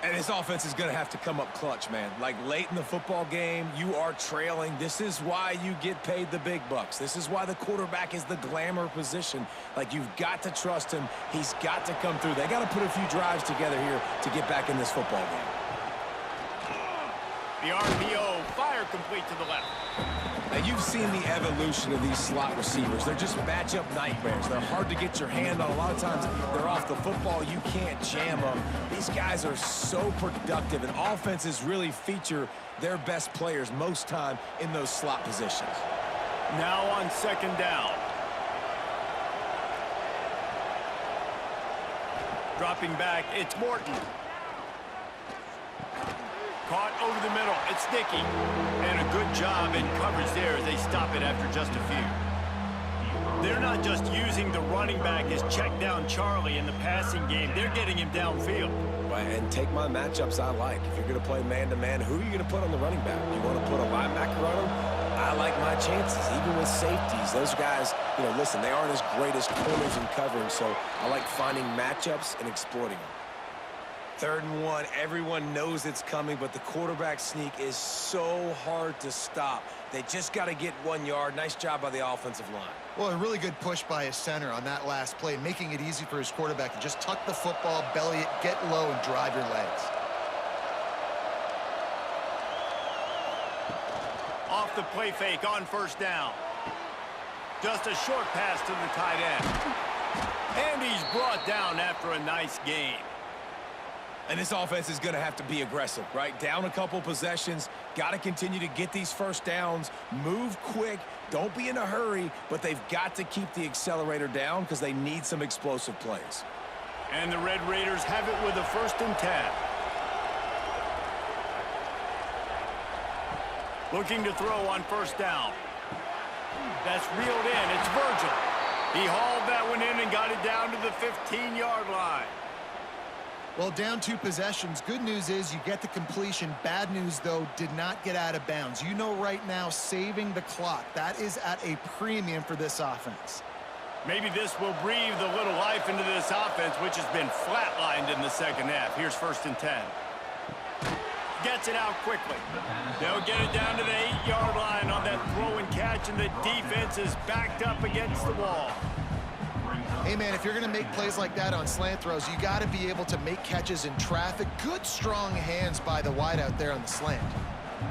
And this offense is going to have to come up clutch, man. Like late in the football game, you are trailing. This is why you get paid the big bucks. This is why the quarterback is the glamour position. Like, you've got to trust him. He's got to come through. They got to put a few drives together here to get back in this football game. The RPO, fire complete to the left. Now, you've seen the evolution of these slot receivers. They're just matchup nightmares. They're hard to get your hand on. A lot of times, they're off the football. You can't jam them. These guys are so productive, and offenses really feature their best players most time in those slot positions. Now on 2nd down. Dropping back, it's Morton. Caught over the middle, it's Dickey. And a good job in coverage there as they stop it after just a few. They're not just using the running back as check down Charlie in the passing game. They're getting him downfield. And take my matchups I like. If you're going to play man-to-man, who are you going to put on the running back? You want to put a linebacker on him? I like my chances, even with safeties. Those guys, listen, they aren't as great as corners in covering, so I like finding matchups and exploiting them. 3rd and 1, everyone knows it's coming, but the quarterback sneak is so hard to stop. They just got to get 1 yard. Nice job by the offensive line. Well, a really good push by his center on that last play, making it easy for his quarterback to just tuck the football, belly it, get low, and drive your legs. Off the play fake on 1st down. Just a short pass to the tight end. And he's brought down after a nice gain. And this offense is going to have to be aggressive, right? Down a couple possessions, got to continue to get these 1st downs, move quick, don't be in a hurry, but they've got to keep the accelerator down because they need some explosive plays. And the Red Raiders have it with a 1st and 10. Looking to throw on 1st down. That's reeled in, it's Virgil. He hauled that one in and got it down to the 15-yard line. Well, down 2 possessions. Good news is you get the completion. Bad news, though, did not get out of bounds. You know right now, saving the clock. That is at a premium for this offense. Maybe this will breathe a little life into this offense, which has been flatlined in the 2nd half. Here's 1st and 10. Gets it out quickly. They'll get it down to the 8-yard line on that throw and catch, and the defense is backed up against the wall. Hey, man, if you're going to make plays like that on slant throws, you got to be able to make catches in traffic. Good, strong hands by the wideout there on the slant.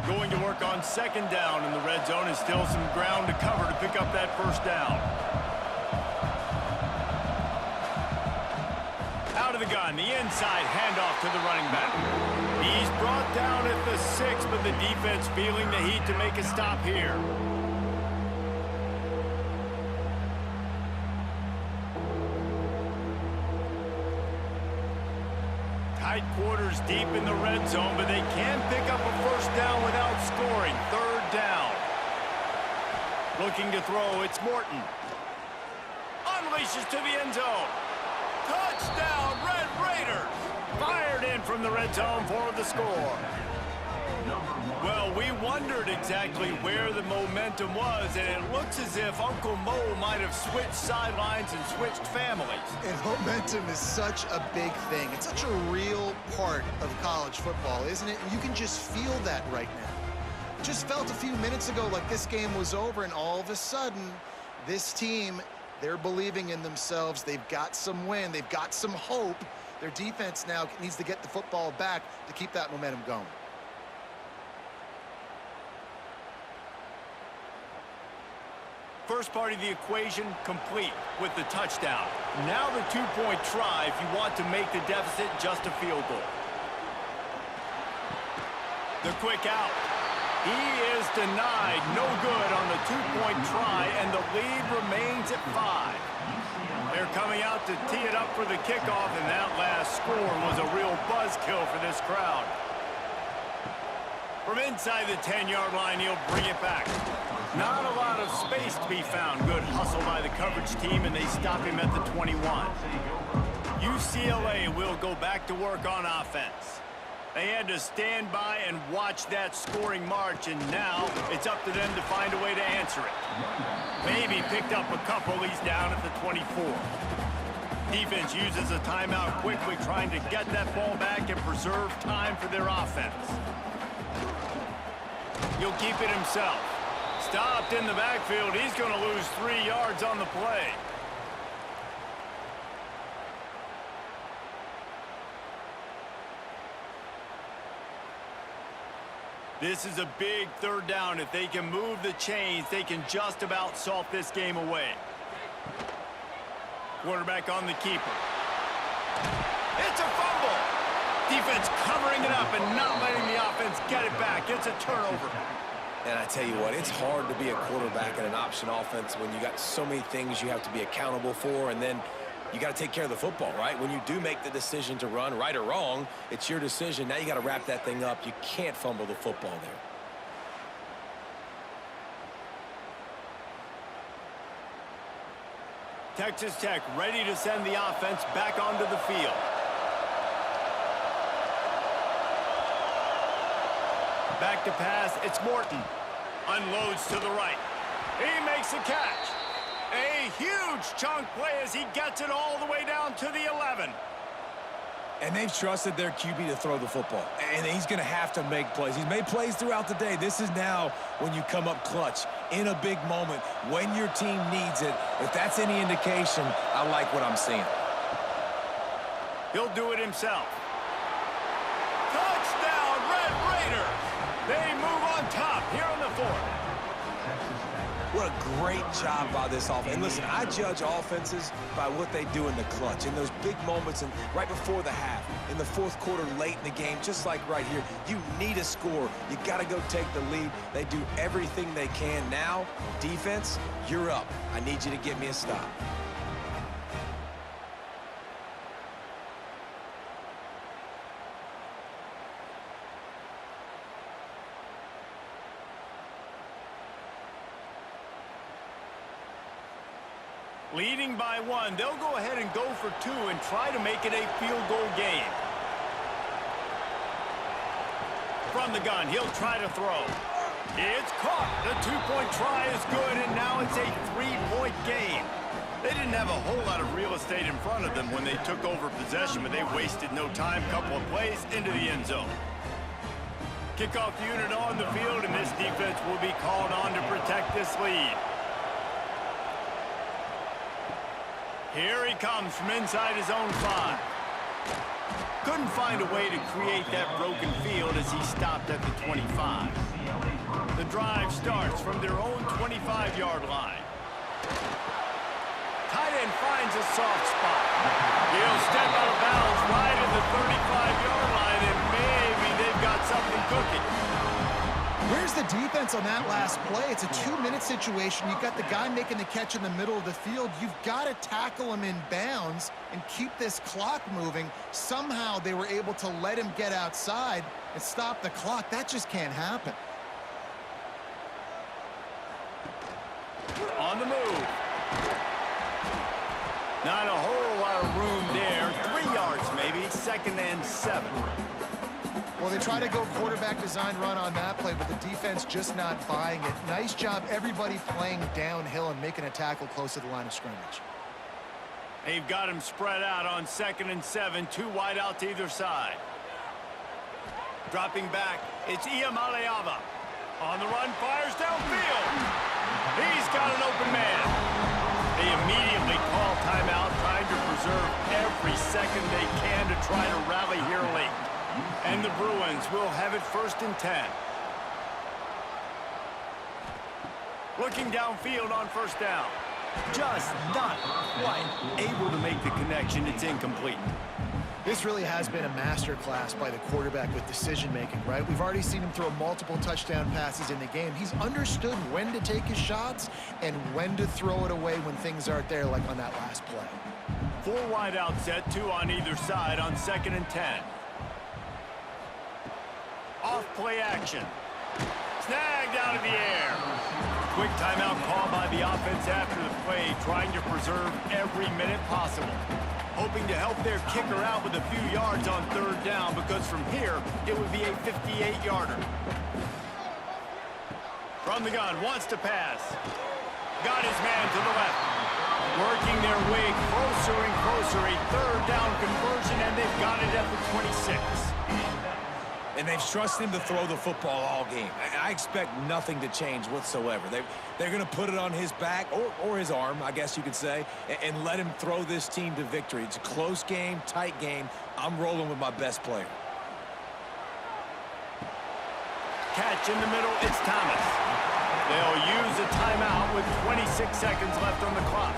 Going to work on 2nd down in the red zone, and still some ground to cover to pick up that 1st down. Out of the gun, the inside handoff to the running back. He's brought down at the 6, but the defense feeling the heat to make a stop here. Tight quarters deep in the red zone, but they can pick up a 1st down without scoring. 3rd down. Looking to throw, it's Morton. Unleashes to the end zone. Touchdown, Red Raiders! Fired in from the red zone for the score. Well, we wondered exactly where the momentum was, and it looks as if Uncle Mo might have switched sidelines and switched families. And momentum is such a big thing. It's such a real part of college football, isn't it? And you can just feel that right now. Just felt a few minutes ago like this game was over, and all of a sudden, this team, they're believing in themselves. They've got some win. They've got some hope. Their defense now needs to get the football back to keep that momentum going. First part of the equation complete with the touchdown. Now the 2-point try if you want to make the deficit just a field goal. The quick out. He is denied. No good on the 2-point try, and the lead remains at 5. They're coming out to tee it up for the kickoff, and that last score was a real buzzkill for this crowd. From inside the 10-yard line, he'll bring it back. Not a lot of space to be found. Good hustle by the coverage team, and they stop him at the 21. UCLA will go back to work on offense. They had to stand by and watch that scoring march, and now it's up to them to find a way to answer it. Maybe picked up a couple. He's down at the 24. Defense uses a timeout quickly, trying to get that ball back and preserve time for their offense. He'll keep it himself. Stopped in the backfield. He's going to lose 3 yards on the play. This is a big 3rd down. If they can move the chains, they can just about salt this game away. Quarterback on the keeper. It's a fumble. Defense covering it up and not letting the offense get it back. It's a turnover. And I tell you what, it's hard to be a quarterback in an option offense when you got so many things you have to be accountable for. And then you got to take care of the football, right? When you do make the decision to run, right or wrong, it's your decision. Now you got to wrap that thing up. You can't fumble the football there. Texas Tech ready to send the offense back onto the field. Back to pass, it's Morton. Unloads to the right. He makes a catch. A huge chunk play as he gets it all the way down to the 11. And they've trusted their QB to throw the football. And he's going to have to make plays. He's made plays throughout the day. This is now when you come up clutch in a big moment when your team needs it. If that's any indication, I like what I'm seeing. He'll do it himself. Touchdown, Red Raiders! They move on top here on the 4th. What a great job by this offense. And listen, I judge offenses by what they do in the clutch, in those big moments and right before the half, in the 4th quarter, late in the game, just like right here. You need a score. You got to go take the lead. They do everything they can. Now, defense, you're up. I need you to get me a stop. Leading by 1, they'll go ahead and go for 2 and try to make it a field goal game. From the gun, he'll try to throw. It's caught. The 2-point try is good, and now it's a 3-point game. They didn't have a whole lot of real estate in front of them when they took over possession, but they wasted no time. Couple of plays into the end zone. Kickoff unit on the field, and this defense will be called on to protect this lead. Here he comes from inside his own 5. Couldn't find a way to create that broken field as he stopped at the 25. The drive starts from their own 25-yard line. Tight end finds a soft spot. He'll step out of bounds right at the 35-yard line, and maybe they've got something cooking. Where's the defense on that last play? It's a 2-minute situation. You've got the guy making the catch in the middle of the field. You've got to tackle him in bounds and keep this clock moving. Somehow they were able to let him get outside and stop the clock. That just can't happen. On the move. Not a whole lot of room there. 3 yards maybe, 2nd and 7. Well, they try to go quarterback design run on that play, but the defense just not buying it. Nice job, everybody playing downhill and making a tackle close to the line of scrimmage. They've got him spread out on 2nd and 7, 2 wide out to either side. Dropping back, it's Iamaleava. On the run, fires downfield. He's got an open man. They immediately call timeout, trying to preserve every second they can to try to rally here late. And the Bruins will have it 1st and 10. Looking downfield on 1st down. Just not quite able to make the connection. It's incomplete. This really has been a masterclass by the quarterback with decision-making, right? We've already seen him throw multiple touchdown passes in the game. He's understood when to take his shots and when to throw it away when things aren't there, like on that last play. 4 wide out set, 2 on either side on 2nd and 10. Off play action. Snagged out of the air. Quick timeout call by the offense after the play, trying to preserve every minute possible. Hoping to help their kicker out with a few yards on 3rd down, because from here, it would be a 58-yarder. From the gun, wants to pass. Got his man to the left. Working their way closer and closer. A 3rd down conversion, and they've got it at the 26. And they've trusted him to throw the football all game. I expect nothing to change whatsoever. They're going to put it on his back, or his arm, I guess you could say, and let him throw this team to victory. It's a close game, tight game. I'm rolling with my best player. Catch in the middle, it's Thomas. They'll use a timeout with 26 seconds left on the clock.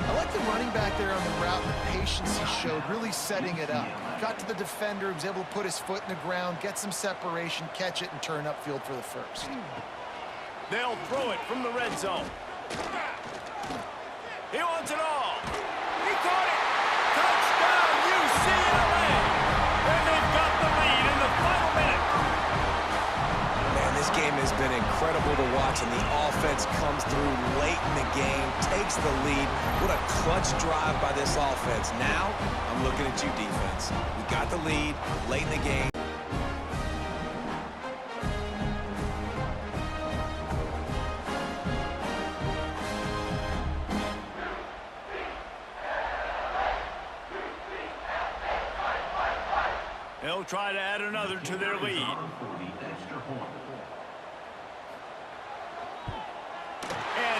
I like the running back there on the route and the patience he showed, really setting it up. Got to the defender, was able to put his foot in the ground, get some separation, catch it, and turn upfield for the 1st. They'll throw it from the red zone. He wants it all. He caught it. Touchdown, UCLA. And they've got the lead in the final minute. Man, this game has been incredible to watch, and the offense comes through late in the game, takes the lead. What a clutch drive by this offense. Now, I'm looking at you, defense. We got the lead late in the game. They'll try to add another to their lead. And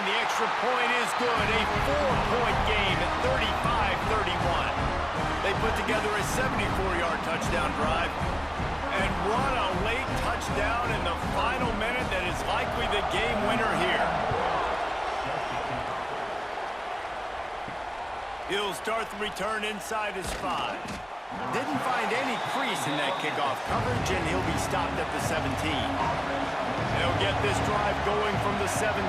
the extra point is good. A 4-point game at 35-31. They put together a 74-yard touchdown drive. And what a late touchdown in the final minute that is likely the game winner here. He'll start the return inside his 5. Didn't find any crease in that kickoff coverage, and he'll be stopped at the 17. They'll get this drive going from the 17.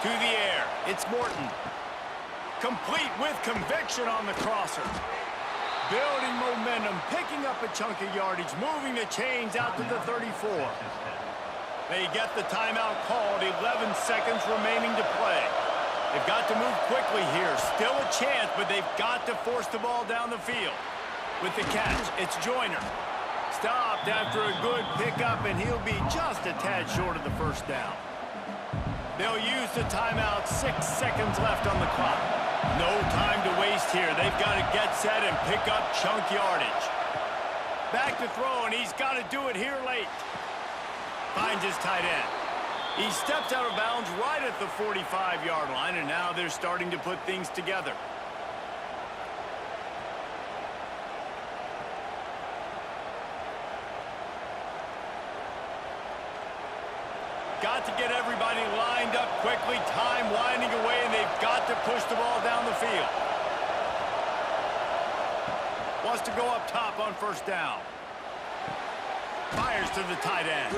To the air, it's Morton. Complete with conviction on the crosser. Building momentum, picking up a chunk of yardage, moving the chains out to the 34. They get the timeout called, 11 seconds remaining to play. They've got to move quickly here. Still a chance, but they've got to force the ball down the field. With the catch, it's Joyner. Stopped after a good pickup, and he'll be just a tad short of the first down. They'll use the timeout. 6 seconds left on the clock. No time to waste here. They've got to get set and pick up chunk yardage. Back to throw, and he's got to do it here late. Finds his tight end. He steps out of bounds right at the 45-yard line, and now they're starting to put things together. Got to get everybody lined up quickly, time winding away, and they've got to push the ball down the field. Wants to go up top on first down. Fires to the tight end.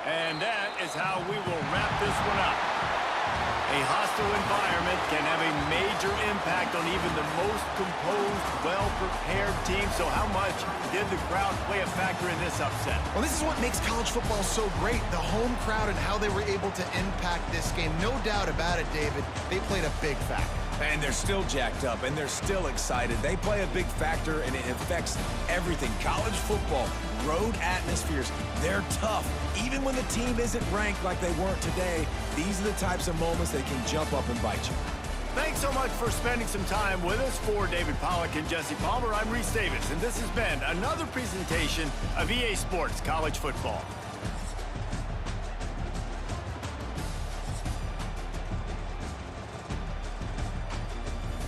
And that is how we will wrap this one up. A hostile environment can have a major impact on even the most composed, well-prepared team. So how much did the crowd play a factor in this upset? Well, this is what makes college football so great, the home crowd and how they were able to impact this game. No doubt about it, David. They played a big factor. And they're still jacked up, and they're still excited. They play a big factor, and it affects everything. College football, road atmospheres, they're tough. Even when the team isn't ranked like they weren't today, these are the types of moments that can jump up and bite you. Thanks so much for spending some time with us. For David Pollack and Jesse Palmer, I'm Reese Davis, and this has been another presentation of EA Sports College Football.